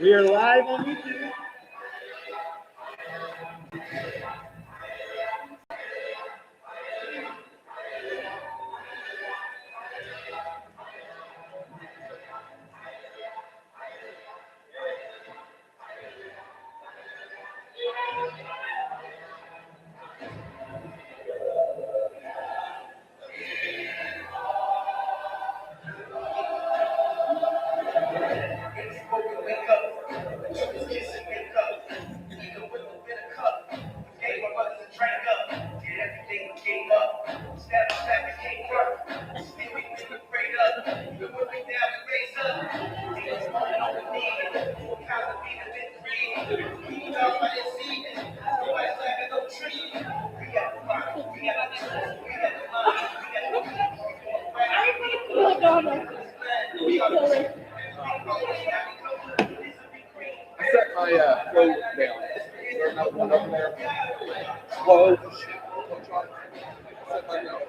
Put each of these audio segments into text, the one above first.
We are live on YouTube. I set my flow down. There's another one over there. Flow. Set mine down.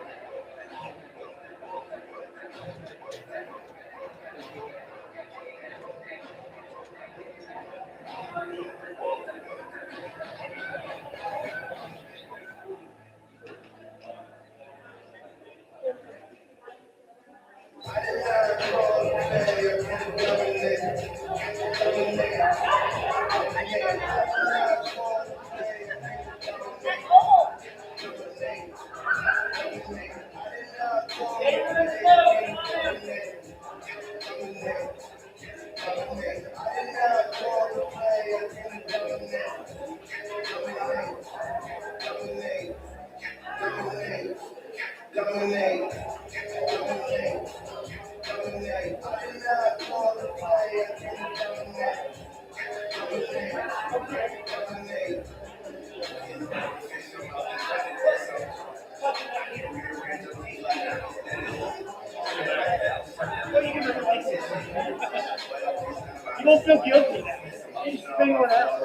You won't feel guilty now. You just figure it out.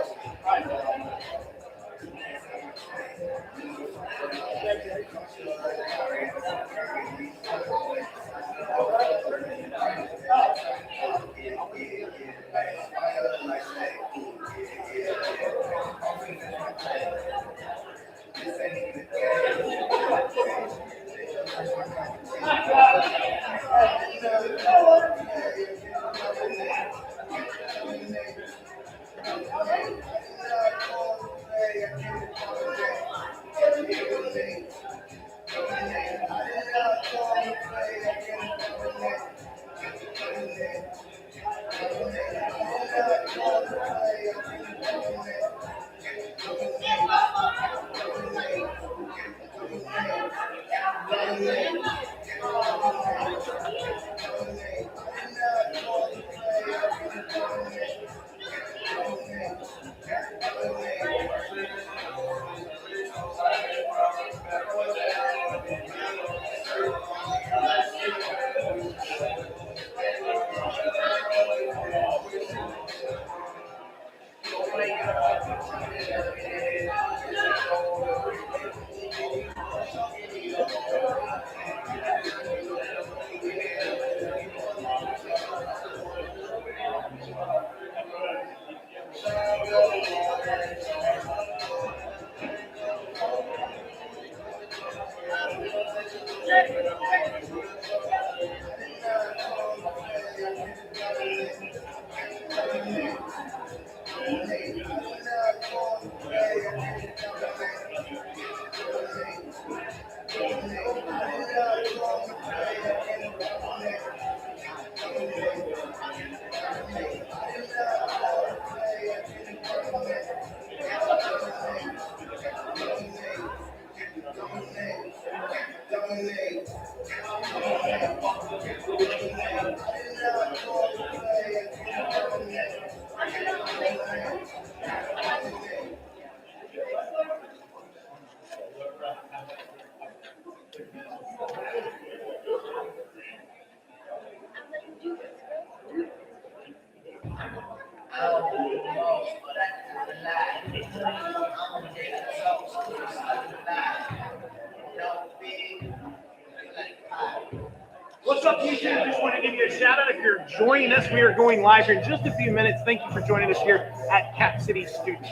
What's up, YouTube? Just want to give you a shout out if you're joining us. We are going live here in just a few minutes. Thank you for joining us here at CapCity Students.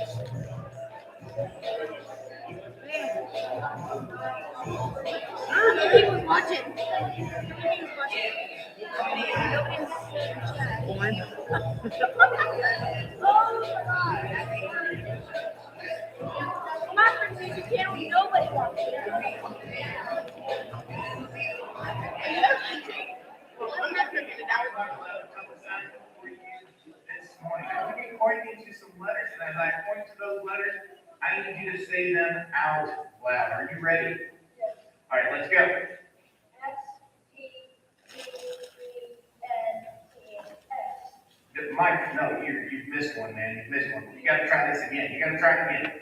Nobody's watching. My YouTube channel, nobody watching. I'm going to be pointing to some letters, and as I point to those letters, I need you to say them out loud. Are you ready? Yes. All right, let's go. Mike, no, you've missed one, man. You've missed one. You got to try this again. You got to try it again.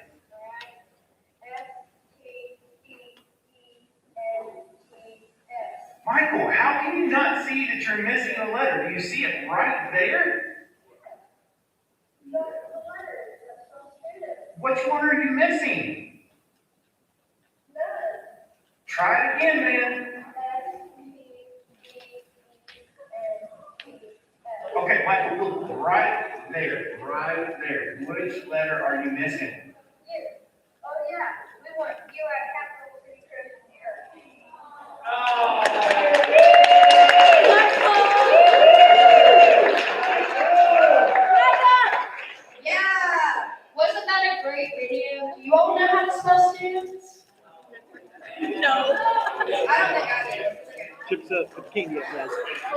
Michael, how can you not see that you're missing a letter? Do you see it right there? Which one are you missing? Try it again, man. Okay, Michael, look right there, right there. Which letter are you missing? Oh, yeah. We want you at Capital City Christian here. Yeah! Wasn't that a great video? You all know how to spell students? No. I don't think I do. Chips up, but you can't do it, guys.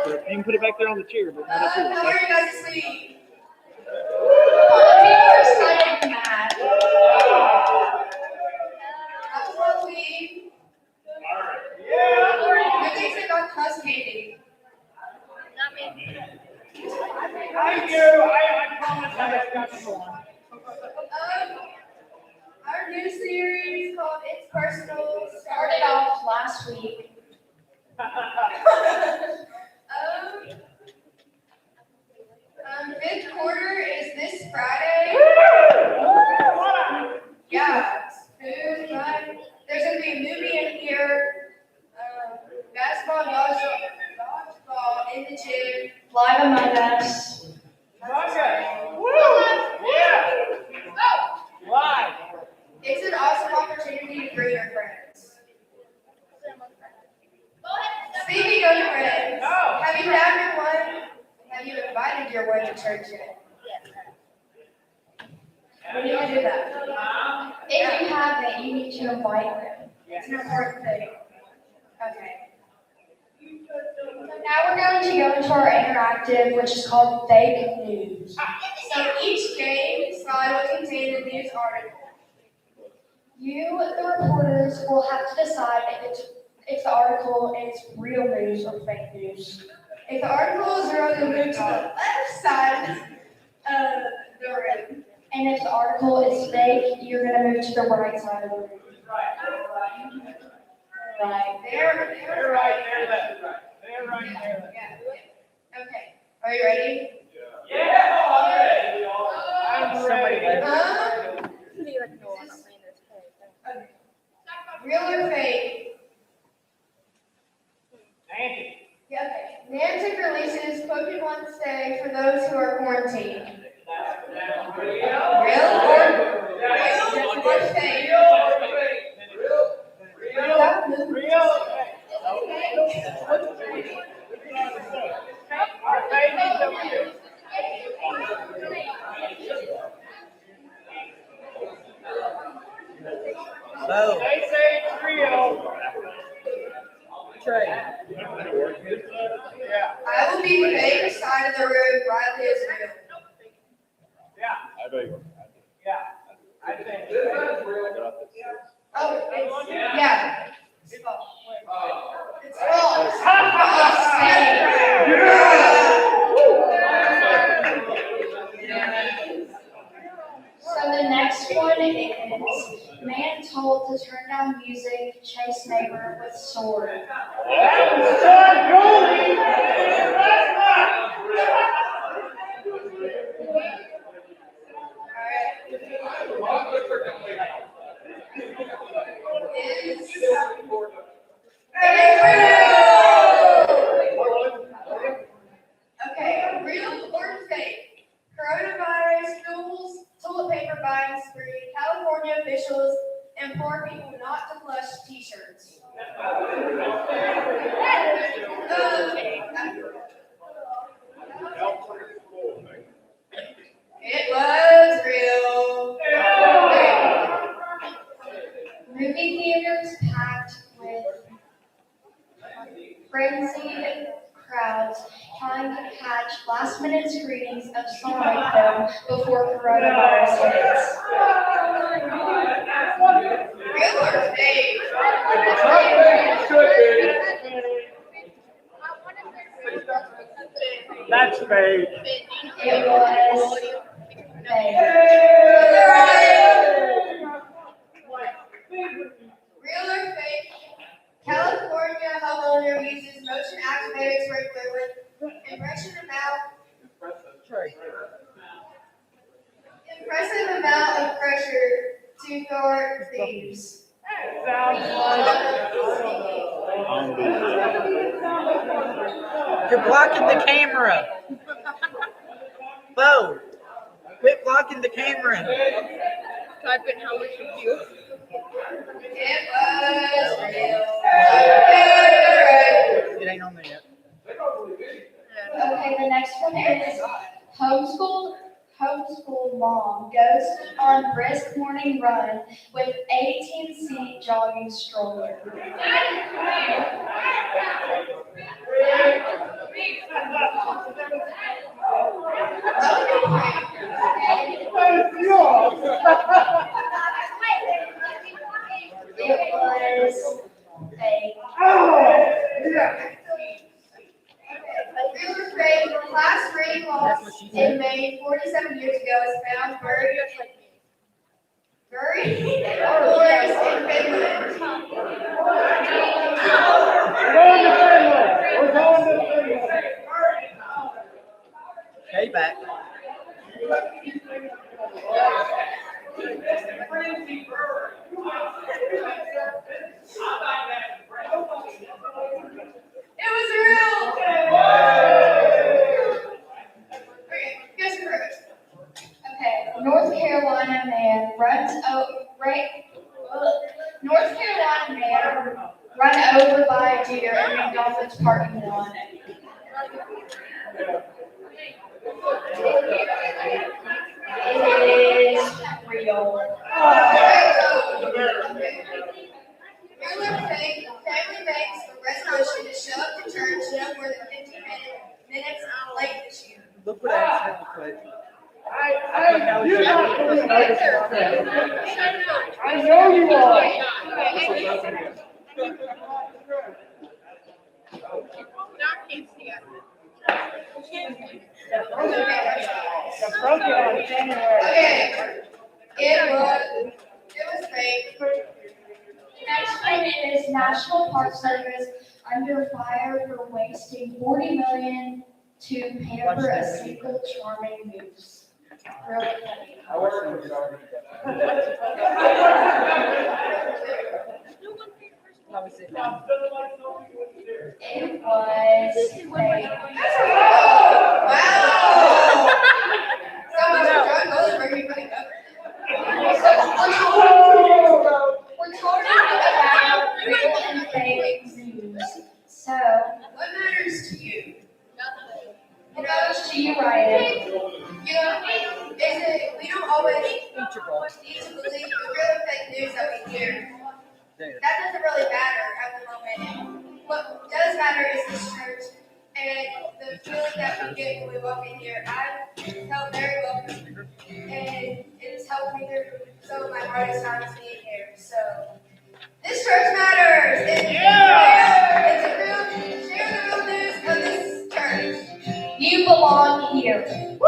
So you can put it back there on the chair, but not up here. How are you guys asleep? People are excited and mad. That's what we. Who thinks they got cuss candy? Not me. I do. I promise I got some more. Our new series called It's Personal started off last week. Fifth quarter is this Friday. Yeah, it's food night. There's gonna be a movie in here. Basketball, dodgeball in the gym. Live Among Us. Live. It's an awesome opportunity to bring your friends. Speaking of friends, have you had your one? Have you invited your one to church yet? We need to do that. If you haven't, you need to invite them. It's an important thing. Okay. So now we're going to go into our interactive, which is called fake news. So each game slide will contain a news article. You, the reporters, will have to decide if the article is real news or fake news. If the article is real, you'll move to the left side of the room. And if the article is fake, you're going to move to the right side of the room. Right. They're right there, left. They're right there. Yeah. Okay. Are you ready? Yeah, I'm ready. I'm ready. Real or fake? Nancy. Yeah, okay. Niantic releases Pokemon Stay for those who are quarantined. Real or fake? They say it's real. Trey. Yeah. I will be the fake side of the room. Riley is real. Yeah. Yeah. I think. Oh, it's, yeah. It's false. It's false. So the next one is man told to turn down music, chase neighbor with sword. Fine Street, California officials inform people not to flush t-shirts. It was real. Movie theaters packed with frenzied crowds trying to catch last-minute screenings of Sonic film before coronavirus hits. Real or fake? That's fake. It was fake. Real or fake? California homeowner uses motion activated sprinkler with impressive amount of pressure to thwart thieves. You're blocking the camera. Bo, quit blocking the camera. Type in how much you do. It was real. It ain't on there yet. Okay, the next one is homeschool mom goes on brisk morning run with 18-seat jogging stroller. It was fake. Real or fake? Class reading loss in Maine 47 years ago is found buried in forest in Finland. Okay, back. It was real. Okay, guess first. Okay, North Carolina man run over by a deer in McDonald's parking lot. It is real. Real or fake? Family makes a resolution to show up to church no more than 15 minutes late this year. Look what I accidentally put. You're not supposed to know this about me. I know you are. Okay, it was fake. Next one is National Park Service under fire for wasting $40 million to pamper a single charming moose. Really funny. It was fake. Wow! Someone's drunk, those are pretty funny numbers. We're talking about real and fake news. So, what matters to you? Nothing. What matters to you, Ryan? You know, we don't always need to believe the real fake news that we hear. That doesn't really matter at the moment. What does matter is this church and the feeling that we get when we walk in here. I felt very welcome, and it's helped me through some of my hardest times being here. So, this church matters. It's a real, share the real news of this church. You belong here. Woo!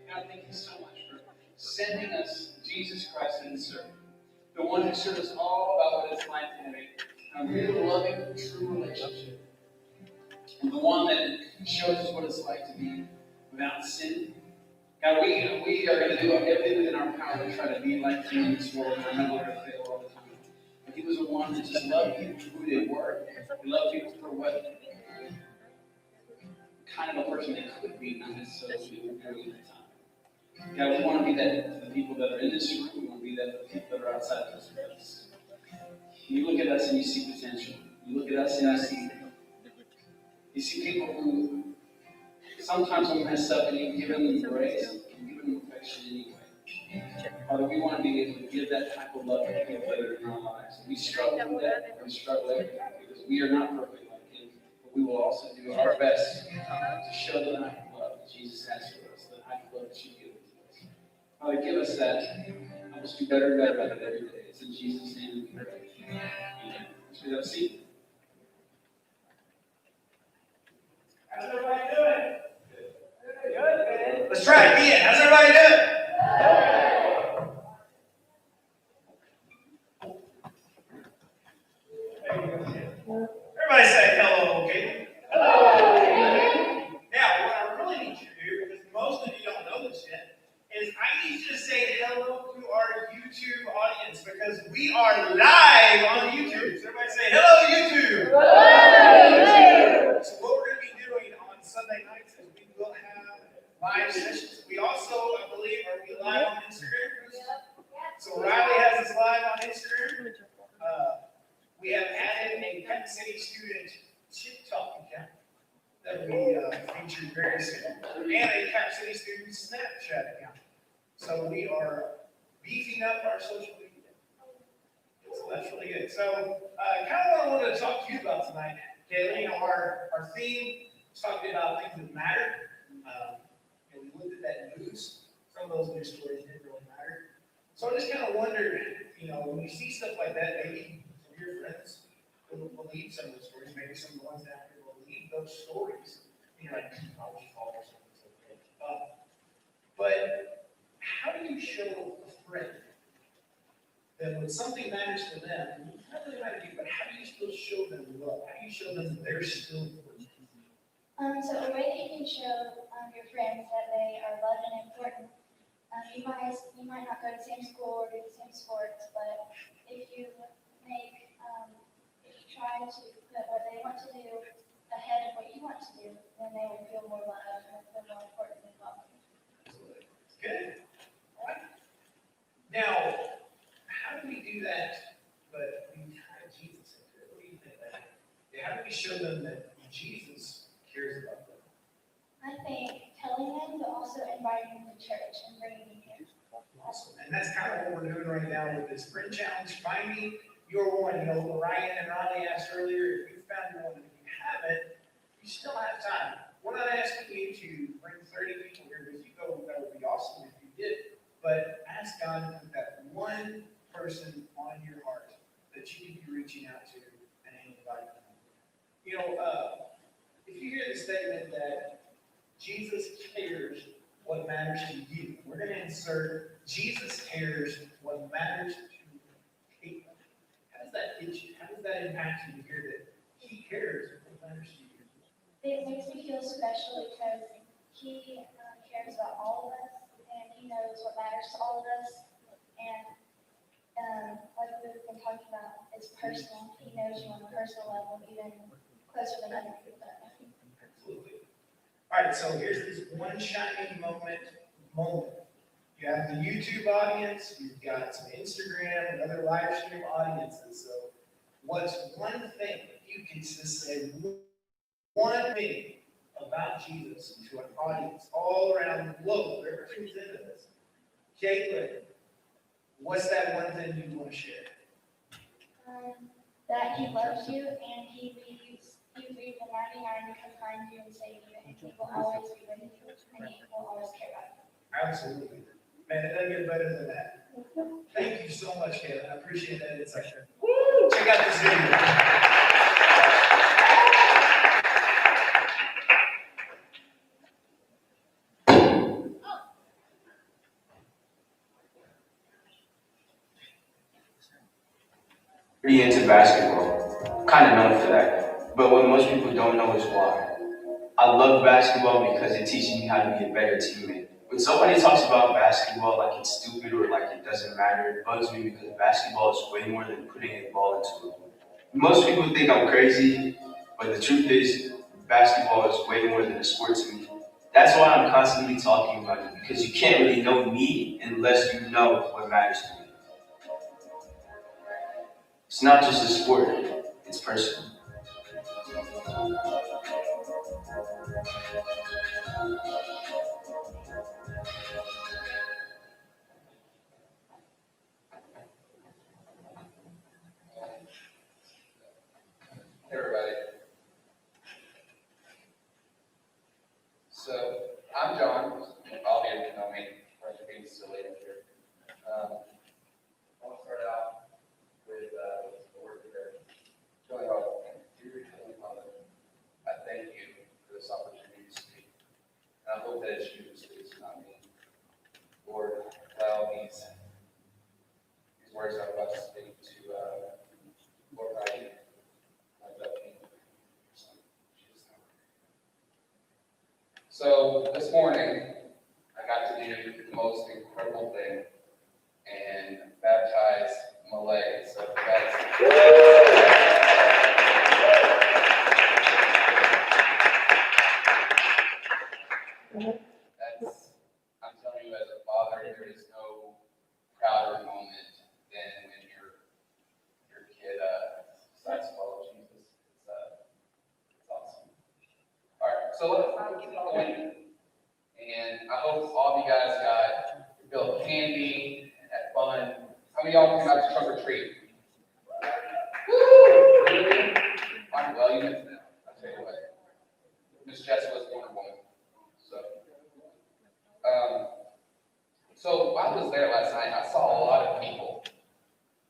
God, thank you so much for sending us Jesus Christ in this earth, the one who showed us all about what it's like to have a real loving, true relationship, and the one that shows us what it's like to be without sin. God, we are going to do everything within our power to try to be like you in this world, and I know we're going to fail all the time. But he was the one that just loved people for who they were. He loved people for what kind of a person they could be, not necessarily who they were doing at the time. God, we want to be that for the people that are in this room. We want to be that for the people that are outside of this place. You look at us and you see potential. You look at us and you see people who sometimes we mess up, and you give them grace and give them affection anyway. Father, we want to be able to give that type of love to people that are in our lives. We struggle with that, and we struggle every day because we are not perfect like Him. But we will also do our best to show the type of love that Jesus has for us, the type of love that you give to us. Father, give us that. Help us do better and better at it every day. It's in Jesus' name we pray. Amen. Should we have a seat? How's everybody doing? Good. Let's try it again. How's everybody doing? Everybody say hello, okay? Hello. Now, what I really need you to do, because most of you don't know this yet, is I need you to say hello to our YouTube audience, because we are live on YouTube. So everybody say hello, YouTube. Hello. So what we're going to be doing on Sunday nights is we will have live sessions. We also, I believe, that we featured very soon, and a CapCity student Snapchat account. So we are beefing up our social media. So that's really good. So kind of what I wanted to talk to you about tonight, Kaylee. Our theme is talking about things that matter. And we looked at that news. Some of those news stories didn't really matter. So I just kind of wondered, when you see stuff like that, maybe some of your friends will believe some of the stories, maybe some of the ones that actually believe those stories. Like college fall or something. But how do you show a friend that when something matters to them, it's not really matter to you, but how do you still show them love? How do you show them that they're still important? So a way that you can show your friends that they are loved and important, you might not go to the same school or do the same sports, but if you try to put what they want to do ahead of what you want to do, then they will feel more loved and feel more important and welcome. Good. All right. Now, how do we do that? But we tie Jesus into it. What do you think? How do we show them that Jesus cares about them? I think telling them, but also inviting them to church and bringing them here. Awesome. And that's kind of what we're doing right now with this Spring Challenge. Finding your one. Ryan and Ronnie asked earlier if you found your one. If you haven't, you still have time. We're not asking you to bring 30 people here with you. That would be awesome if you did. But ask God to put that one person on your heart that you can be reaching out to and inviting them. If you hear the statement that Jesus cares what matters to you, we're going to insert Jesus cares what matters to people. How does that hit you? How does that impact you to hear that He cares what matters to you? It makes me feel special because He cares about all of us, and He knows what matters to all of us. And like we've been talking about, it's personal. He knows you on a personal level, even closer than other people know. Absolutely. All right, so here's this one shining moment. You have the YouTube audience, you've got some Instagram and other live stream audiences. So what's one thing that you can just say, one thing about Jesus to an audience all around the globe, whoever tunes into this? Caitlin, what's that one thing you want to share? That He loves you and He leaves the 99 to come find you and save you, and He will always be with you, and He will always care about you. Absolutely. Man, it doesn't get better than that. Thank you so much, Caitlin. I appreciate that insight. Woo! Check out this video. Pretty into basketball. Kind of known for that. But what most people don't know is why. I love basketball because it teaches me how to be a better teammate. When somebody talks about basketball like it's stupid or like it doesn't matter, it bugs me because basketball is way more than putting a ball into it. Most people think I'm crazy, but the truth is, basketball is way more than a sport to me. That's why I'm constantly talking about it, because you can't really know me unless you know what matters to me. It's not just a sport, it's personal. Hey everybody. So I'm John. All of you know me. We're being silly up here. I want to start out with the word prayer. Really helpful. Dear Heavenly Father, I thank you for this opportunity to speak. And I hope that it's you who speaks, not me. Lord, allow these words I'm about to speak to glorify you. So this morning, I got to do the most incredible thing and baptize Malay. So that's I'm telling you as a father, there is no prouder moment than when your kid decides to follow Jesus. It's awesome. All right, So let's not get Halloween. And I hope all of you guys got your candy, had fun. How many of y'all came out to trunk or treat? Woo! Really? Well, you missed that. I'll tell you what. Miss Jessica was Wonder Woman. So while I was there last night, I saw a lot of people,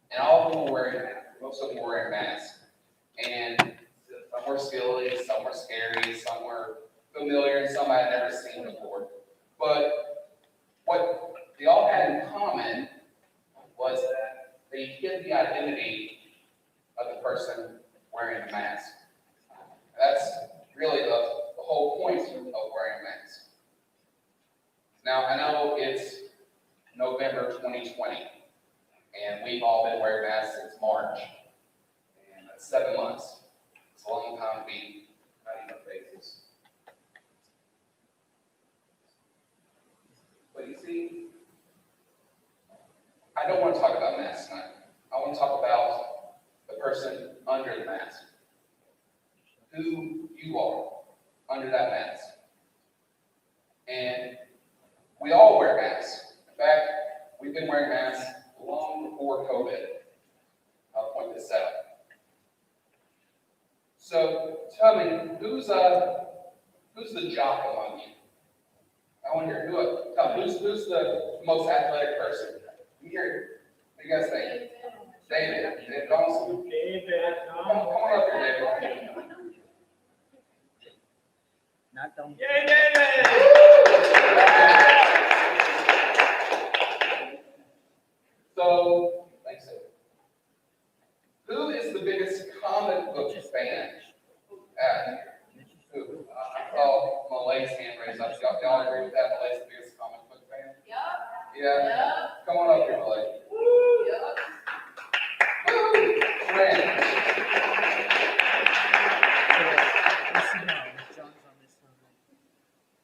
and all of them were wearing, most of them were wearing masks. And some were silly, some were scary, some were familiar, and some I had never seen before. But what they all had in common was that they hid the identity of the person wearing the mask. That's really the whole point of wearing a mask. Now, I know it's November 2020, and we've all been wearing masks since March, and that's 7 months. It's a long time to be hiding our faces. But you see, I don't want to talk about masks tonight. I want to talk about the person under the mask. Who you are under that mask. And we all wear masks. In fact, we've been wearing masks long before COVID. I'll point this out. So tell me, who's the jock among you? I want to hear who's the most athletic person? Let me hear it. What do you guys think? David Donaldson. Come on up here, David. Not done. Yay, David! So, thanks, David. Who is the biggest comic book fan out here? Who? I saw Malay's hand raised up. Y'all agree with that? Malay's the biggest comic book fan? Yeah? Come on up here, Malay. Woo! Friend.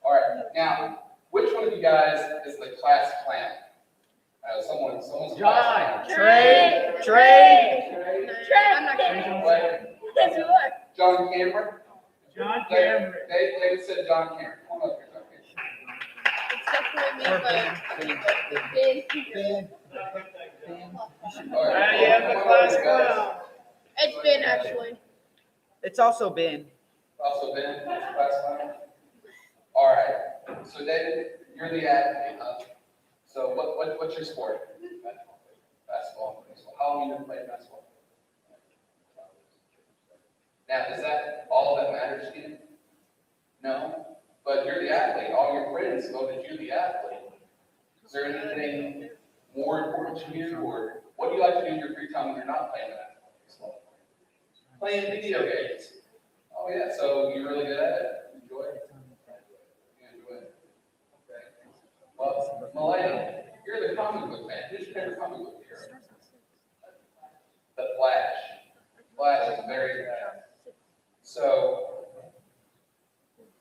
All right, now, which one of you guys is the class clown? Someone's class clown. Trey. I'm not sure. What? Guess what? John Cameron? John Cameron. David said John Cameron. Come on up here, John Cameron. It's definitely me, but All right. I am the class clown. it's been actually. It's also Ben. Also Ben, class clown. All right. So David, you're the athlete, huh? So what's your sport? Basketball. How long have you been playing basketball? Now, is that all that matters to you? No. But you're the athlete. All your friends know that you're the athlete. Is there anything more important to you, or what do you like to do in your free time when you're not playing basketball? Playing video games. Oh yeah, so you're really good at it. Enjoy it. You enjoy it. Okay. Well, Malay, you're the comic book fan. Who's your favorite comic book hero? The Flash. Flash is very bad. So,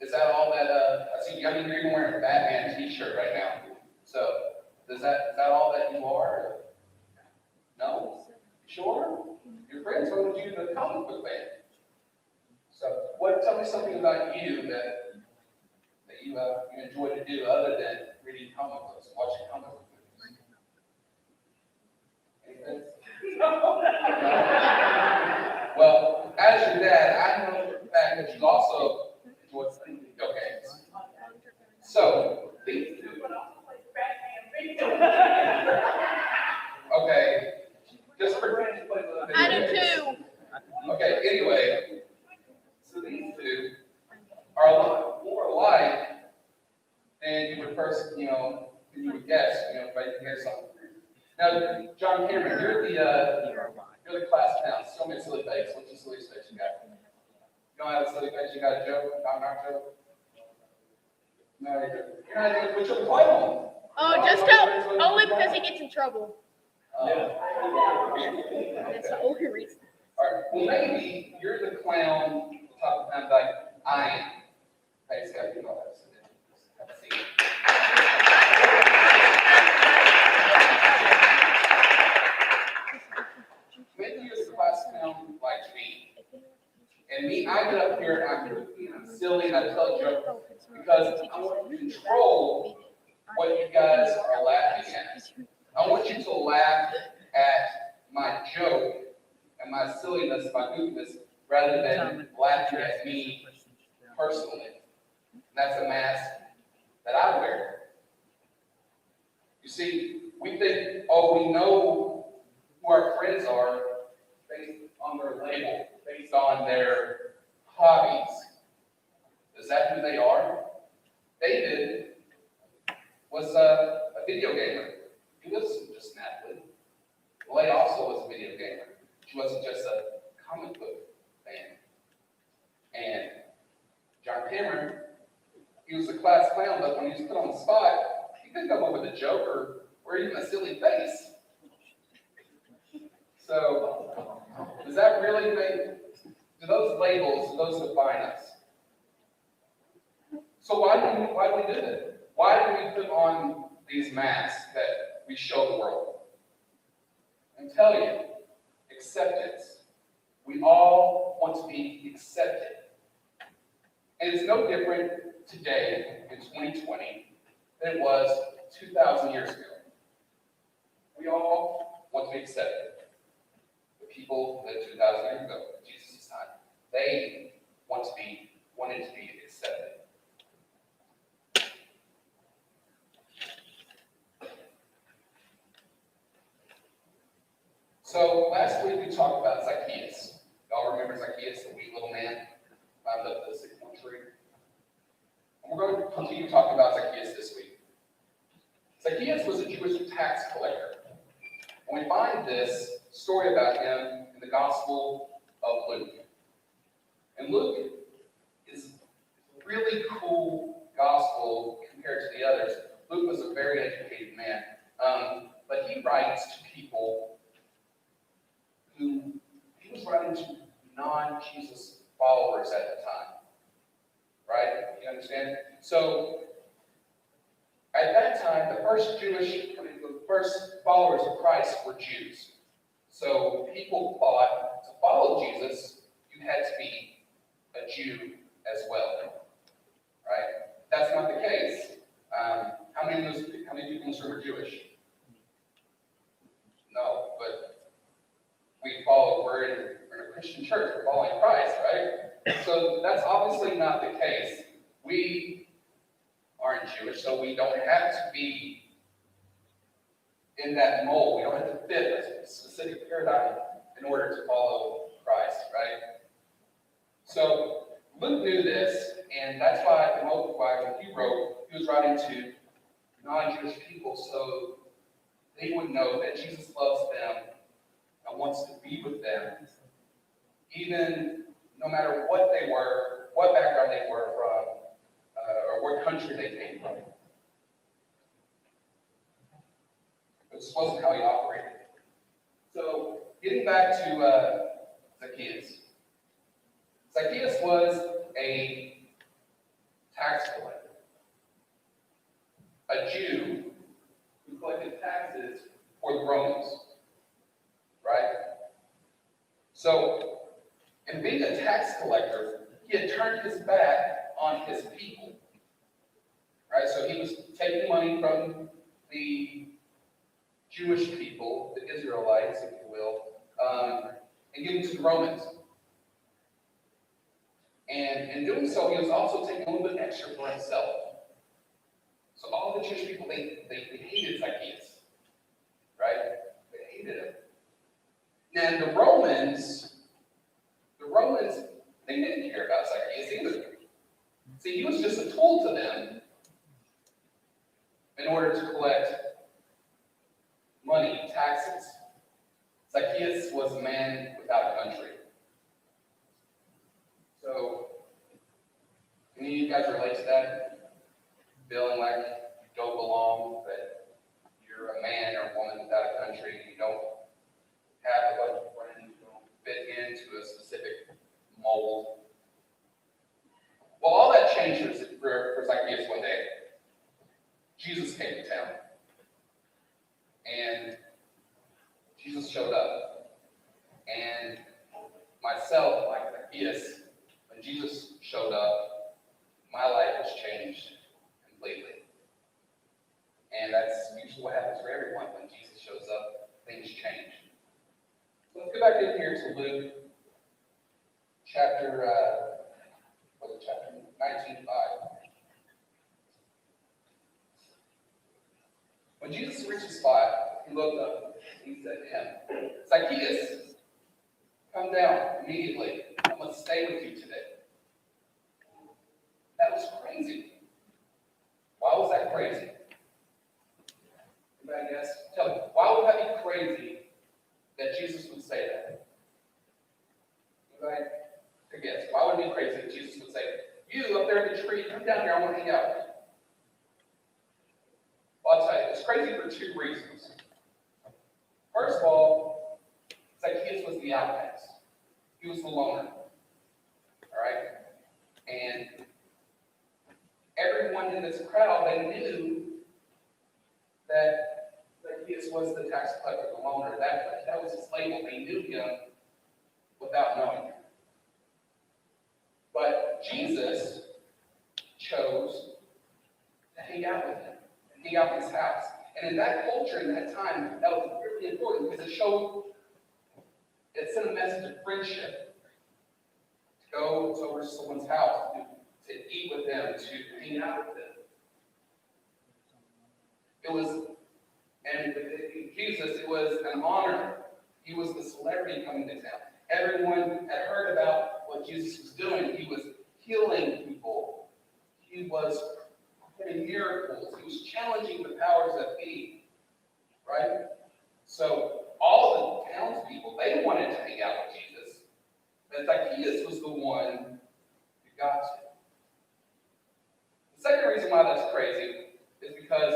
is that all that, I see, I mean, you're even wearing a Batman t-shirt right now. So, is that all that you are? No? Sure? Your friends voted you the comic book fan. So, tell me something about you that you enjoy to do other than reading comic books, watching comic book movies. Anything? Well, as your dad, I know for a fact that you also enjoy playing video games. So, okay, just pretend to play with the I video do games. too. Okay, anyway, so these two are a lot more alike than you would first, than you would guess, if I didn't hear something. Now, John Cameron, you're the class clown. So many silly face. What's the silliest face you got? You don't have a silly face, you got a joke? Not joke? No, you're not even, but you'll play one. Oh, just don't. Only because he gets in trouble. That's the only reason. All right, well, maybe you're the clown, the top of the like I am. Thanks, guys. You know that. Have a seat. Maybe you're the class clown like me. And me, I get up here and I'm silly and I tell a joke know if it's because I want to control what you guys are laughing at. I want you to laugh at my joke and my silliness, my goofiness, rather than laughing at me personally. And that's a mask that I wear. You see, we think, oh, we know who our friends are based on their label, based on their hobbies. Is that who they are? David was a video gamer. He wasn't just an athlete. Malay also was a video gamer. She wasn't just a comic book fan. And John Cameron, he was a class clown, but when he was put on the spot, he couldn't come up with a joke or even a silly face. So, does that really do those labels, do those define us? So why do we do that? Why do we put on these masks that we show the world? And tell you, acceptance. We all want to be accepted. And it's no different today in 2020 than it was 2,000 years ago. We all want to be accepted. The people that 2,000 years ago, Jesus' time, they wanted to be accepted. So last week we talked about Zacchaeus. Y'all remember Zacchaeus, the wee little man, climbed up the sycamore tree? And we're going to continue talking about Zacchaeus this week. Zacchaeus was a Jewish tax collector. And we find this story about him in the Gospel of Luke. And Luke is a really cool gospel compared to the others. Luke was a very educated man, but he writes to people who he was writing to non-Jesus followers at the time. Right? You understand? So, at that time, the first followers of Christ were Jews. So, people thought to follow Jesus, you had to be a Jew as well. Right? That's not the case. How many people in this room are Jewish? No, but we're in a Christian church, we're following Christ, right? So that's obviously not the case. We aren't Jewish, so we don't have to be in that mold. We don't have to fit a specific paradigm in order to follow Christ, right? So Luke knew this, and that's why when he wrote, he was writing to non-Jewish people so they would know that Jesus loves them and wants to be with them, even no matter what they were, what background they were from, or what country they came from. This wasn't how he operated. So, getting back to Zacchaeus. Zacchaeus was a tax collector, a Jew who collected taxes for the Romans. Right? So, in being a tax collector, he had turned his back on his people. Right? So he was taking money from the Jewish people, the Israelites, if you will, and giving it to the Romans. And in doing so, he was also taking a little bit extra for himself. So all the Jewish people, they hated Zacchaeus. Right? They hated him. Now, the Romans, they didn't care about Zacchaeus either. See, he was just a tool to them in order to collect money, taxes. Zacchaeus was a man without a country. So, any of you guys relate to that? Feeling like you don't belong, that you're a man or a woman without a country, you don't have a bunch of friends, you don't fit into a specific mold. Well, all that changed for Zacchaeus one day. Jesus came to town. And Jesus showed up. And myself, like Zacchaeus, when Jesus showed up, my life changed completely. And that's usually what happens for everyone. When Jesus shows up, things change. So let's go back in here to Luke chapter 19:5. When Jesus reached the spot, he looked up and he said to him, Zacchaeus, come down immediately. I must stay with you today. That was crazy. Why was that crazy? Anybody guess? Tell me, why would that be crazy that Jesus would say that? Anybody could guess? Why would it be crazy that Jesus would say, you up there in the tree, come down here, I want to hang out with you? Well, I'll tell you, it's crazy for two reasons. First of all, Zacchaeus was the outcast. He was the loner. All right? And everyone in this crowd, they knew that Zacchaeus was the tax collector, the loner. That was his label. They knew him without knowing him. But Jesus chose to hang out with him, and hang out in his house. And in that culture, in that time, that was really important because it sent a message of friendship. To go over someone's house, to eat with them, to hang out with them. And with Jesus, it was an honor. He was the celebrity coming to town. Everyone had heard about what Jesus was doing. He was healing people. He was performing miracles. He was challenging the powers that be. Right? So all the townspeople, they wanted to hang out with Jesus. But Zacchaeus was the one who got to. The second reason why that's crazy is because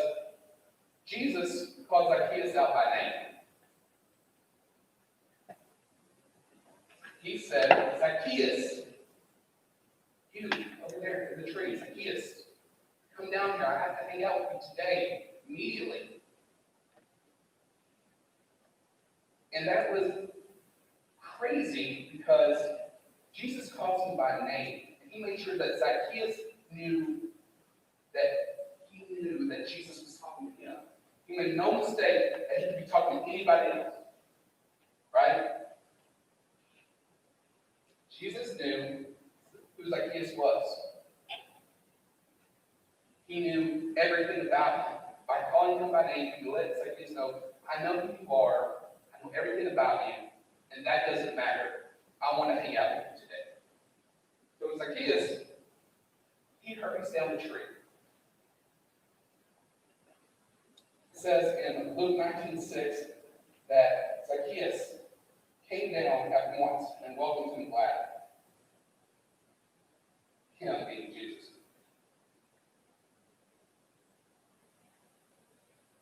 Jesus called Zacchaeus out by name. He said, Zacchaeus, you over there in the tree, Zacchaeus, come down here. I have to hang out with you today, immediately. And that was crazy because Jesus calls him by name. And he made sure that Zacchaeus knew that Jesus was talking to him. He made no mistake that he could be talking to anybody else. Right? Jesus knew who Zacchaeus was. He knew everything about him. By calling him by name, he let Zacchaeus know, I know who you are, I know everything about you, and that doesn't matter. I want to hang out with you today. So Zacchaeus, he hurries down the tree. It says in Luke 19:6 that Zacchaeus came down at once and welcomed him gladly. Him being Jesus.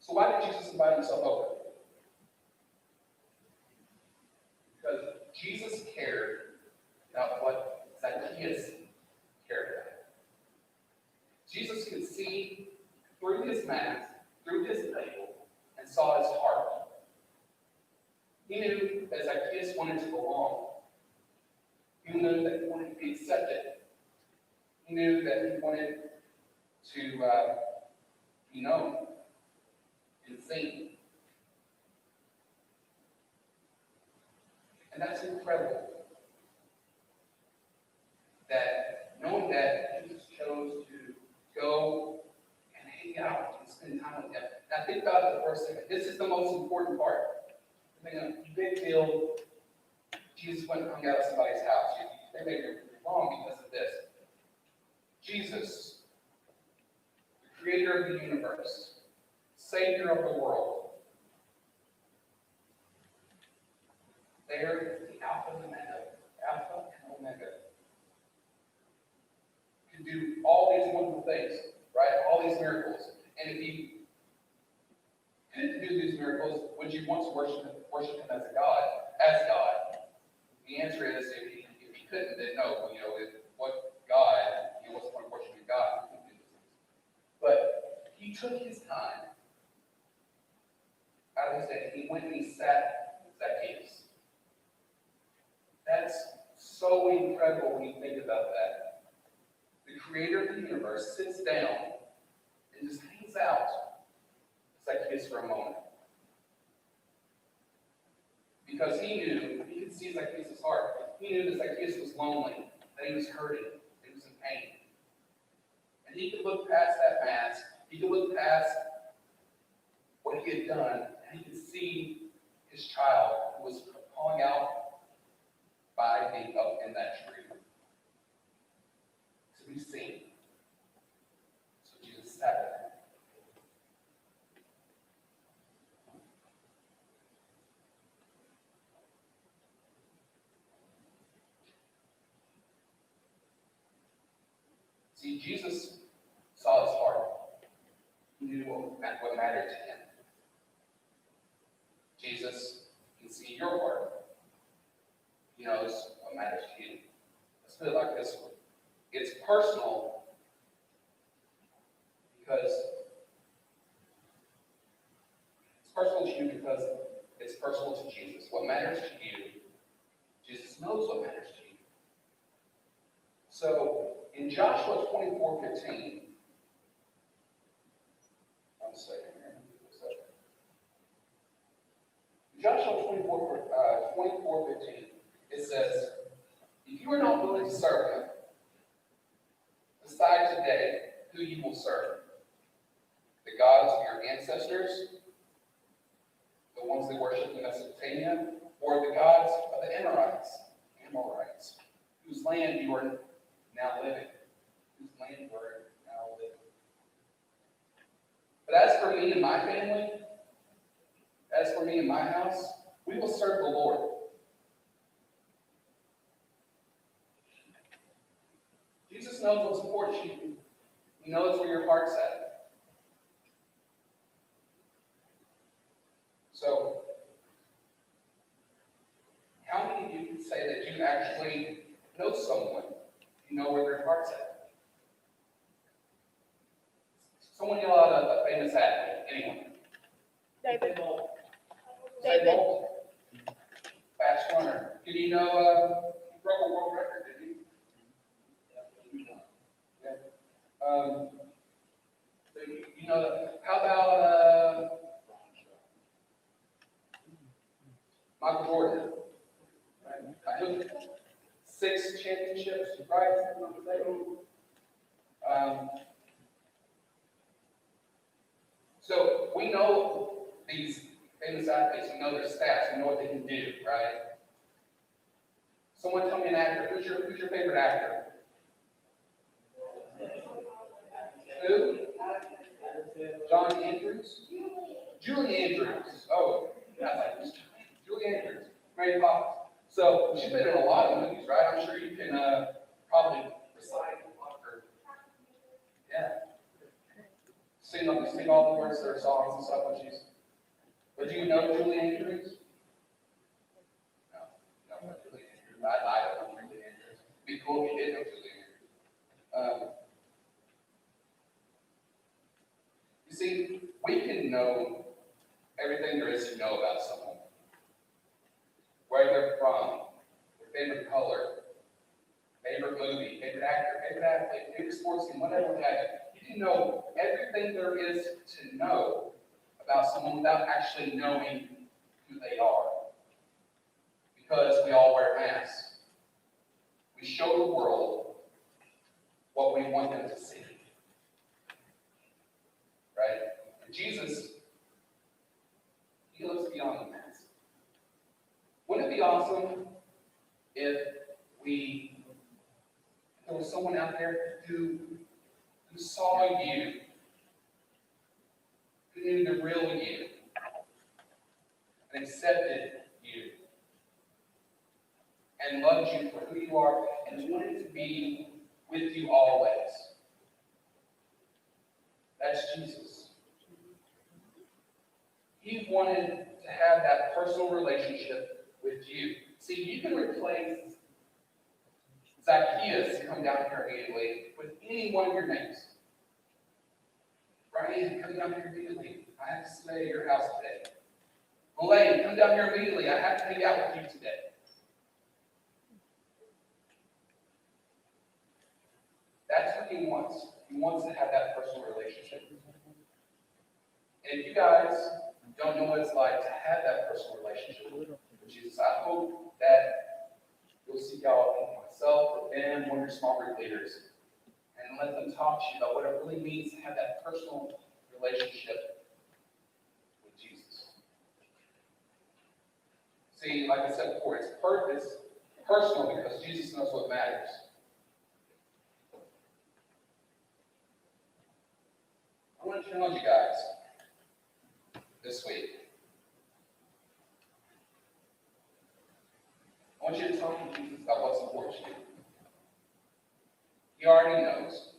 So why did Jesus invite himself over? Because Jesus cared about what Zacchaeus cared about. Jesus could see through his mask, through his veil, and saw his heart. He knew that Zacchaeus wanted to belong. He knew that he wanted to be accepted. He knew that he wanted to be known and seen. And that's incredible. That knowing that Jesus chose to go and hang out and spend time with him. Now think about it for a second. This is the most important part. I mean, a big deal. Jesus went and hung out at somebody's house. They may be wrong because of this. Jesus, the creator of the universe, Savior of the world, there, the Alpha and Omega, can do all these wonderful things, right? All these miracles. And if he couldn't do these miracles, would you want to worship him as a God, as God? The answer is, if he couldn't, then no. What God, he wasn't going to worship God. But he took his time out of his day. He went and he sat with Zacchaeus. That's so incredible when you think about that. The creator of the universe, sits down and just hangs out Zacchaeus for a moment. Because he knew, he could see Zacchaeus' heart. He knew that Zacchaeus was lonely, that he was hurting, that he was in pain. And he could look past that mask, he could look past what he had done, and he could see his child who was calling out by being up in that tree. To be seen. So Jesus sat there. See, Jesus saw his heart. He knew what mattered to him. Jesus can see your heart. He knows what matters to you. Let's put it like this one. It's personal because it's personal to Jesus. What matters to you, Jesus knows what matters to you. So in Joshua 24:15, one second here. In Joshua 24:15, it says, if you are not willing to serve him, decide today who you will serve. The gods of your ancestors, the ones they worship in Mesopotamia, or the gods of the Amorites, whose land you are now living. But as for me and my family, as for me and my house, we will serve the Lord. Jesus knows what's important to you. He knows where your heart's at. So, how many of you can say that you actually know someone? You know where their heart's at? Someone yell out a famous athlete. Anyone? David. Say David. Bolt. Fast runner. Did you know he broke a world record, did he? Yeah. So you know, how about Michael Jordan? Right? I took 6 championships, right? So we know these famous athletes, we know their stats, we know what they can do, right? Someone tell me an actor. Who's your favorite actor? Who? John Andrews? Julie Andrews. Oh, yeah, I was like, Julie Andrews. Mary Poppins. So she's been in a lot of movies, right? I'm sure you can probably recite a lot of her. Yeah. Sing all the words to her songs and stuff when she's. But do you know Julie Andrews? No, not Julie Andrews. I don't know Julie Andrews. It'd be cool if you did know Julie Andrews. You see, we can know everything there is to know about someone. Where they're from, their favorite color, favorite movie, favorite actor, favorite athlete, favorite sports team, whatever it has. You can know everything there is to know about someone without actually knowing who they are. Because we all wear masks. We show the world what we want them to see. Right? And Jesus, he looks beyond the mask. Wouldn't it be awesome if there was someone out there who saw you, who knew the real you, and accepted you, and loved you for who you are, and wanted to be with you always? That's Jesus. He wanted to have that personal relationship with you. See, you can replace Zacchaeus, come down here immediately, with any one of your names. Brian, come down here immediately. I have to stay at your house today. Elaine, come down here immediately. I have to hang out with you today. That's who he wants. He wants to have that personal relationship. And if you guys don't know what it's like to have that personal relationship with Jesus, I hope that you'll seek out myself or Ben, one of your small group leaders, and let them talk to you about what it really means to have that personal relationship with Jesus. See, like I said before, it's personal because Jesus knows what matters. I want to challenge you guys this week. I want you to talk to Jesus about what's important to you. He already knows,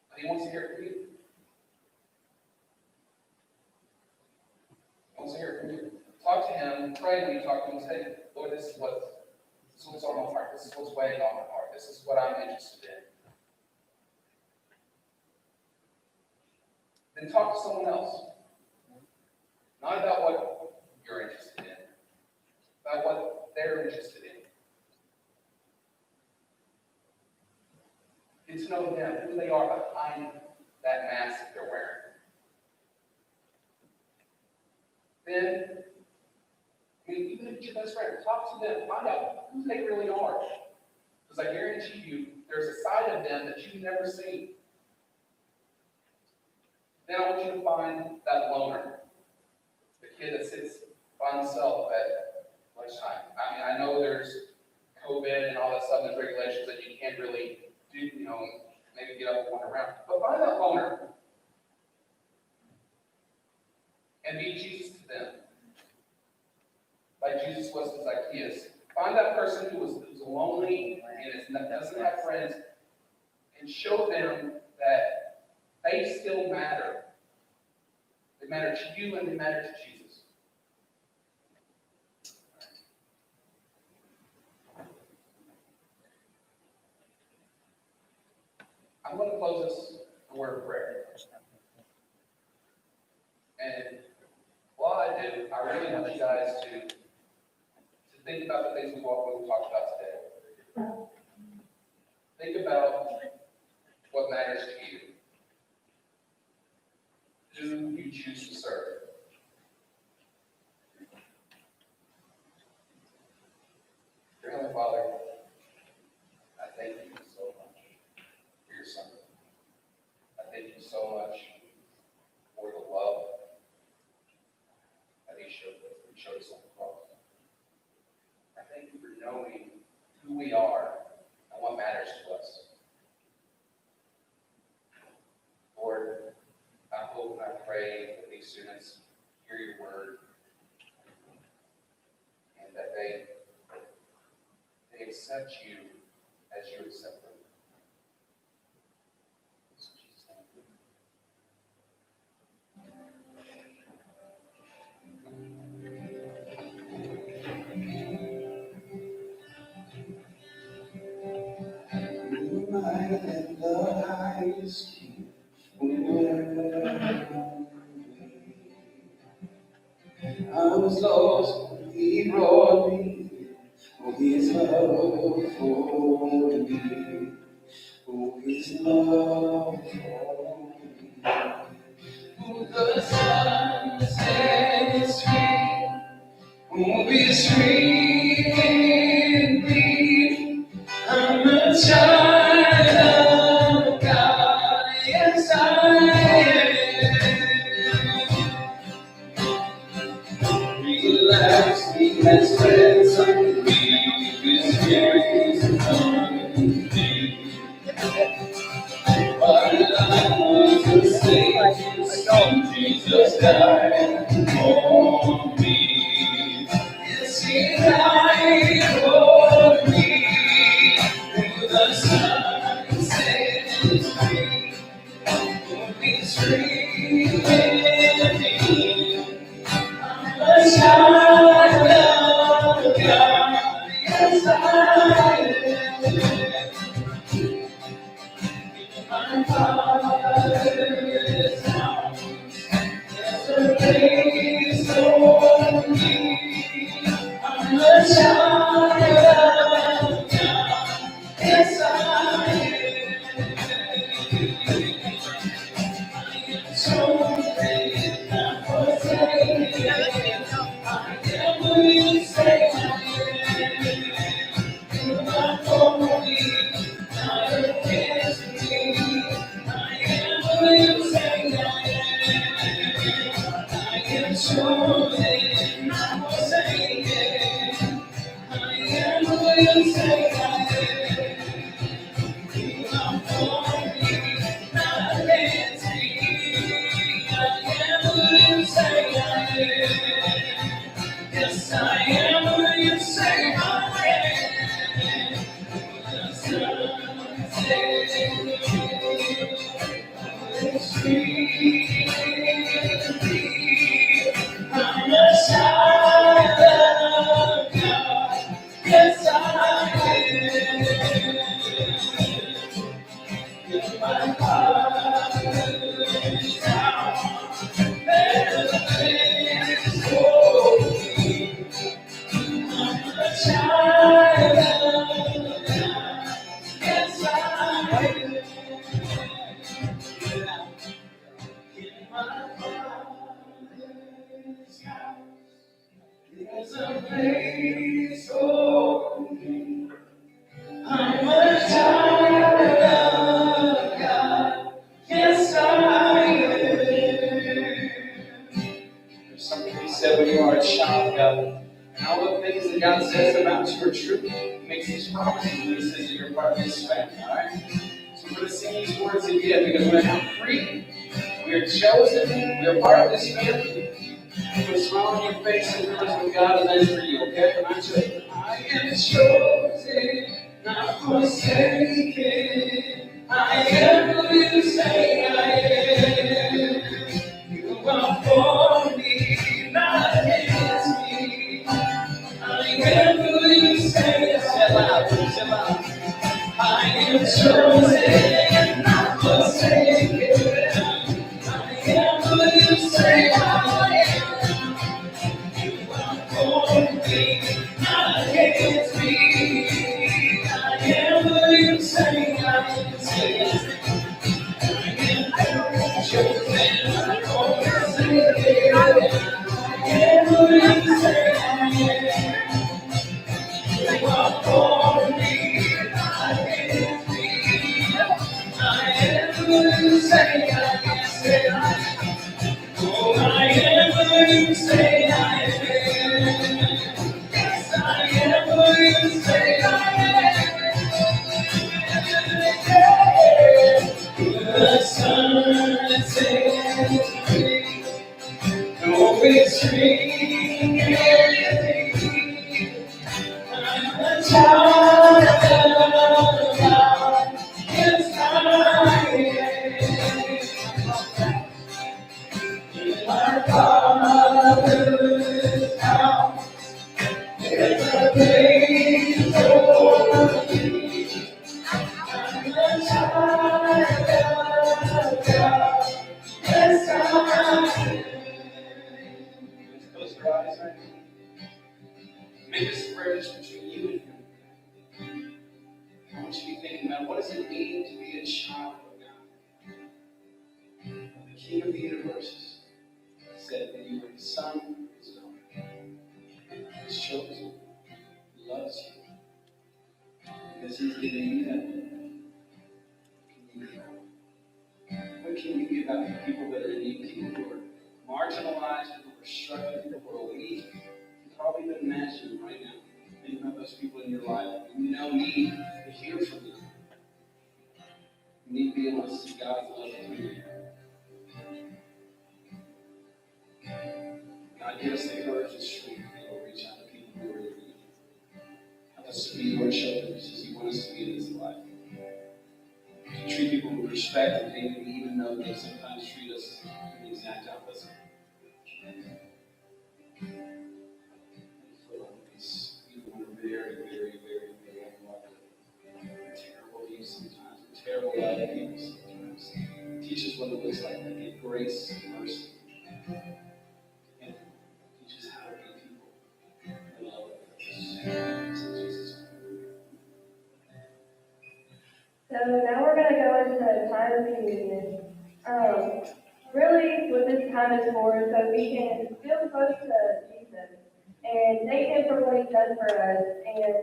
but he wants to hear it from you. He wants to hear it from you. Talk to him, pray when you talk to him, say, Lord, this is what's on my heart. This is what's weighing on my heart. This is what I'm interested in. Then talk to someone else. Not about what you're interested in, about what they're interested in. Get to know them, who they are behind that mask that they're wearing. Then, even if it's your best friend, talk to them, find out who they really are. Because I guarantee you, there's a side of them that you've never seen. Then I want you to find that loner, the kid that sits by himself at lunchtime. I mean, I know there's COVID and all that stuff, and there's regulations that you can't really do, maybe get up and walk around. But find that loner and be Jesus to them. Like Jesus was to Zacchaeus. Find that person who's lonely and doesn't have friends, and show them that they still matter. They matter to you and they matter to Jesus. I'm going to close this with a word of prayer. And while I do, I really want you guys to think about the things we talked about today. Think about what matters to you. Who you choose to serve. Dear Heavenly Father, I thank you so much for your Son. I thank you so much for the love that he showed us on the cross. I thank you for knowing who we are and what matters to us. Lord, I hope and I pray that these students hear your word and that they accept you as you accept them. In Jesus' name. And the highest king I was lost, he brought me, his love for me, his love for me. The sun sets free, be free indeed. I'm a child of God, yes I am. Relax, he has friends on me, his grace upon me. But I want to say, Jesus died for me. Yes, he died for me. The sun sets free, is free indeed. A child of God, yes I am. My Father's house, there's a place for me. I'm a child of God, yes I am. I'm a child of God. Yes, I am. In my Father's house, there's a place for me. I'm a child of God. Yes, I am. In my Father's house, there's a place for me. I'm a child of God. Yes, I am. There's something he said when you are a child of God. And all the things that God says about you are true. He makes these promises when he says that you're part of this family, all right? So we're going to sing these words again because we're now free. We are chosen. We are part of this family. Put a smile on your face and realize what God has done for you, okay? I'm chosen. I am chosen, not forsaken. I am who you say I am. You are for me, not against me. I am who you say I am. Say loud. I am chosen, not forsaken. I am who you say I am. You are for me, not against me. I am who you say I am. Say it. I am chosen, not forsaken. I am who you say I am. You are for me, not against me. I am who you say I am. Say I am. Oh, I am who you say I am. Yes, I am who you say I am. The sun sets free. No retreat. I'm a child of God. Yes, I am. In my Father's house, there's a place for me. I'm a child of God. Yes, I am. Close your eyes right now. Make this prayer just between you and him. I want you to be thinking about what does it mean to be a child of God? The King of the universe said that you are his son, his daughter. He's chosen, loves you, because he's giving you that. What can you give out to people that are in need, people who are marginalized, people who are struggling, people who are weak? You probably couldn't imagine right now. Think about those people in your life who need to hear from you. You need to be able to see God's love through you. God, give us the courage and strength to be able to reach out to people who are in need. Help us to be your children just as you want us to be in this life. To treat people with respect and dignity, even though they sometimes treat us in the exact opposite. People who are very, very, very, very unloving. We're terrible to you sometimes. We're terrible to other people sometimes. Teach us what it looks like to give grace and mercy. And teach us how to be people that love others. In Jesus' name. So now we're going to go into time of communion. Really, what this time is for is so we can feel close to Jesus and thank him for what he's done for us. And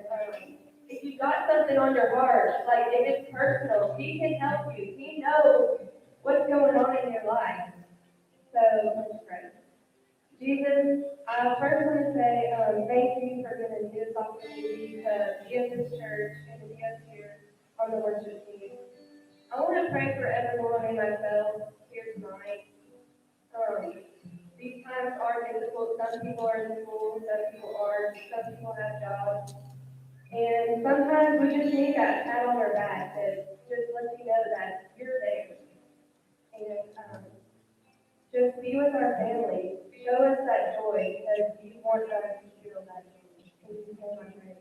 if you've got something on your heart, like if it's personal, he can help you. He knows what's going on in your life. So let's pray. Jesus, I first want to say thank you for giving me this opportunity to be at this church and to be up here on the worship team. I want to pray for everyone and myself here tonight. These times are difficult. Some people are in school, some people aren't, some people have jobs. And sometimes we just need that pat on our back that just lets you know that you're there. and just be with our family. Show us that joy because you want us to feel that joy. Because you became my friend.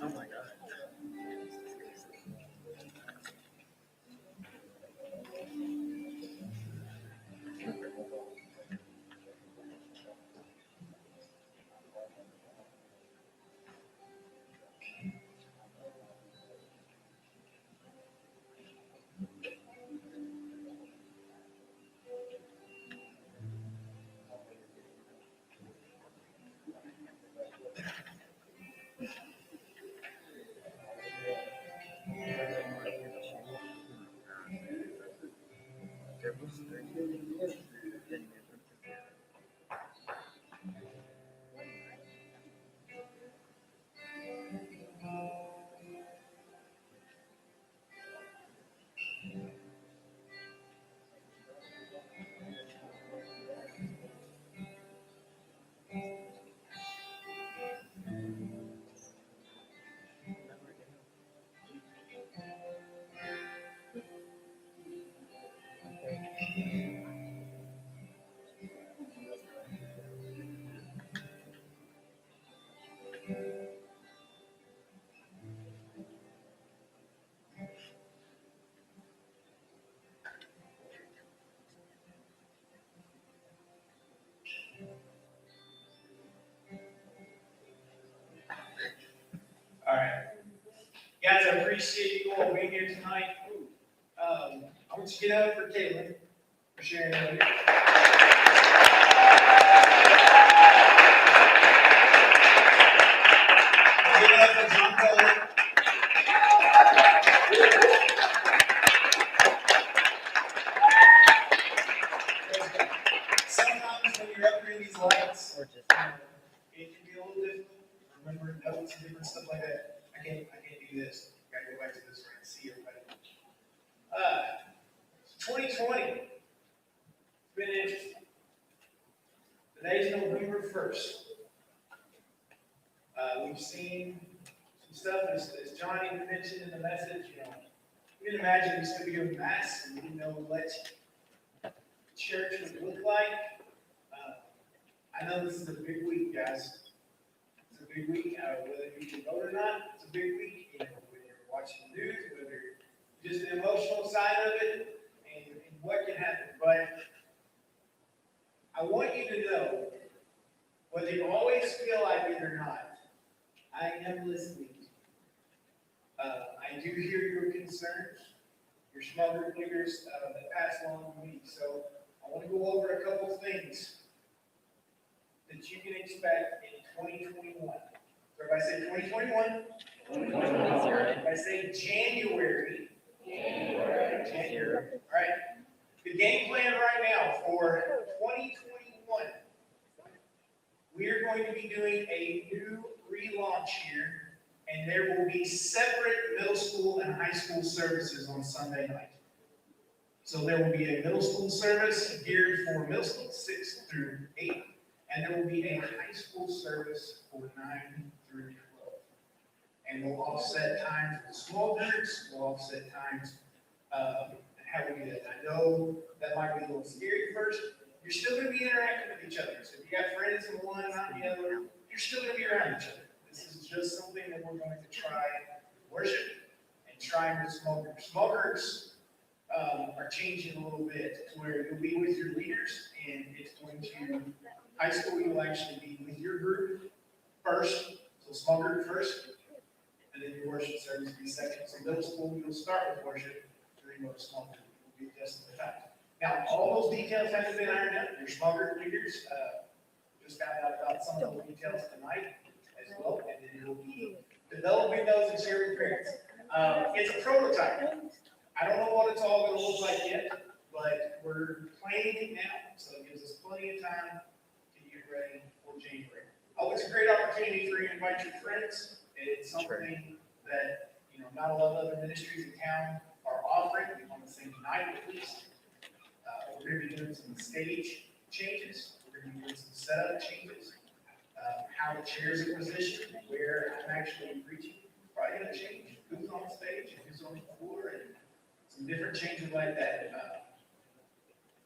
Oh my God. All right. Guys, I appreciate you all being here tonight. I want you to get up for Caitlin for sharing with me. Give it up for John Kelly. Sometimes when you're up here in these lights, Or just. it can be a little difficult. Remember notes and different stuff like that. I can't do this. Gotta go back to this right and see everybody. 2020. It's been interesting. Today's November 1st. We've seen some stuff, as John even mentioned in the message, we didn't imagine we still be doing mass, and we didn't know what church would look like. I know this is a big week, guys. It's a big week, whether you can vote or not, it's a big week. Whether you're watching the news, whether just the emotional side of it, and what can happen. But I want you to know, whether you always feel like it or not, I am listening. I do hear your concerns, your smuggled leaders that pass along to me. So I want to go over a couple things that you can expect in 2021. So if I say 2021, if I say January. All right. The game plan right now for 2021, we are going to be doing a new relaunch here, and there will be separate middle school and high school services on Sunday night. So there will be a middle school service geared for middle school 6 through 8, and there will be a high school service for 9 through 12. And we'll offset times with small groups, we'll offset times how we do that. I know that might be a little scary at first. You're still going to be interacting with each other. So if you got friends in one, not the other, you're still going to be around each other. This is just something that we're going to try with worship and trying with small groups. Small groups are changing a little bit to where you'll be with your leaders, and it's going to, high school, you'll actually be with your group first, so small group first, and then your worship service will be second. So middle school, you'll start with worship, and then go to small group. You'll be adjusted to that. Now, all those details haven't been ironed out. Your small group leaders just found out about some of those details tonight as well, and then we'll be developing those and sharing with parents. It's a prototype. I don't know what it's all going to look like yet, but we're planning it now, so it gives us plenty of time to get ready for January. Oh, it's a great opportunity for you to invite your friends. It's something that not a lot of other ministries in town are offering on the same night at least. We're going to be doing some stage changes. We're going to be doing some setup changes. How the chairs are positioned, where I'm actually preaching, probably going to change. Who's on stage and who's on the floor, and some different changes like that.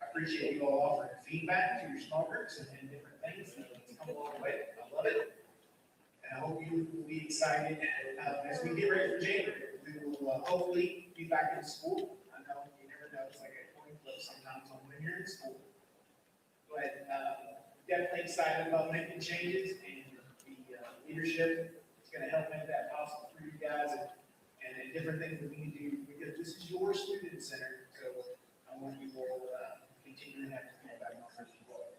I appreciate you all offering feedback to your small groups and different things. It's come a long way. I love it. And I hope you will be excited as we get ready for January. We will hopefully be back in school. I know you never know. It's like a coin flip sometimes on when you're in school. But definitely excited about making changes, and the leadership is going to help make that possible for you guys, and different things that we need to do, because this is your student center. So I want you all continue to have to come back on this as well.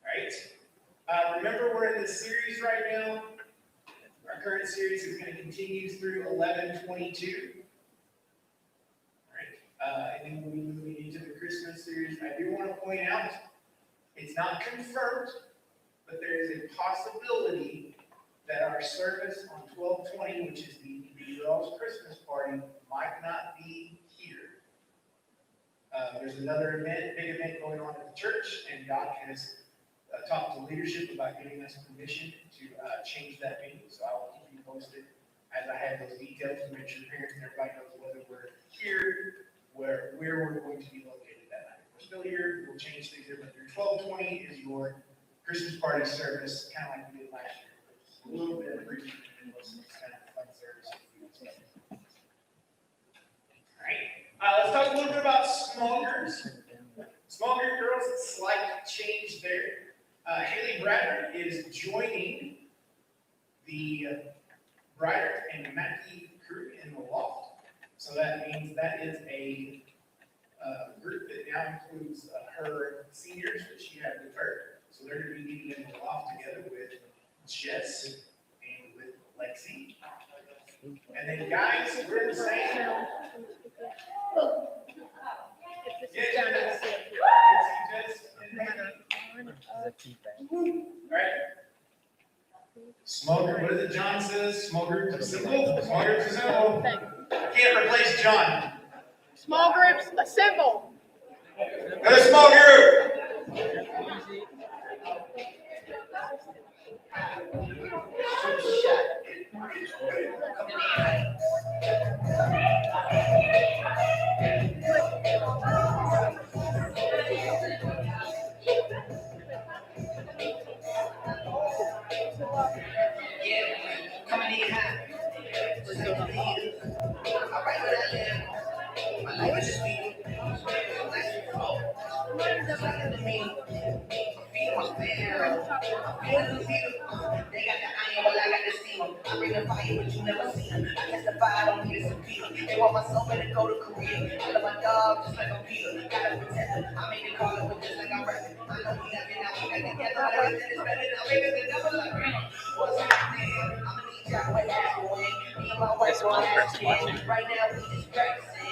All right. Remember, we're in this series right now. Our current series is going to continue through 11:22. All right. And then we'll be moving into the Christmas series. I do want to point out, it's not confirmed, but there is a possibility that our service on 12:20, which is the girls' Christmas party, might not be here. There's another big event going on at the church, and Doc has talked to leadership about giving us permission to change that venue. So I will keep you posted as I have those details to make sure parents and everybody knows whether we're here, where we're going to be located that night. If we're still here, we'll change things here, but your 12:20 is your Christmas party service, kind of like we did last year. A little bit of preaching and kind of fun service. All right, let's talk a little bit about small groups. Small group girls, slight change there. Haley Bradford is joining the Bryant and Mackey group in the loft. So that means that is a group that now includes her seniors that she had with her. So they're going to be meeting in the loft together with Jess and with Lexi. And then guys, we're the same. Alright. Small group, what is it John says? Small groups are simple. Small groups are simple. Can't replace John. Small groups assemble. Go to small group. I bring the fire, but you never see them. I testify, I don't need a subpoena. They want my soul, better go to Korea. I love my dog, just like a Peter. Gotta protect them. I make it call it with just like I'm rapping. I know we have been out, we got together. I always said it's better than I make it the devil like what's happening? I'ma need y'all way back away. Me and my wife on that shit. Right now, we just practicing.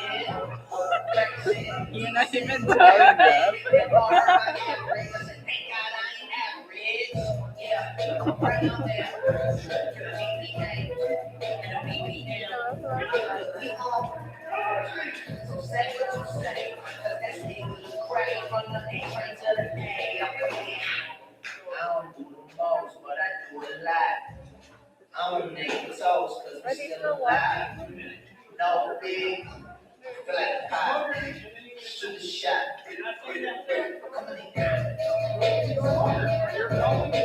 Practicing. You're not even tired enough. Thank God I ain't average. Yeah, I'm right on there. So say what you say, cause that's it. Crack from the A train to the A. I don't do the most, but I do a lot. I'm a nigga toast, cause we still alive. No big, feel like a pop. Shoot the shot. Come on in.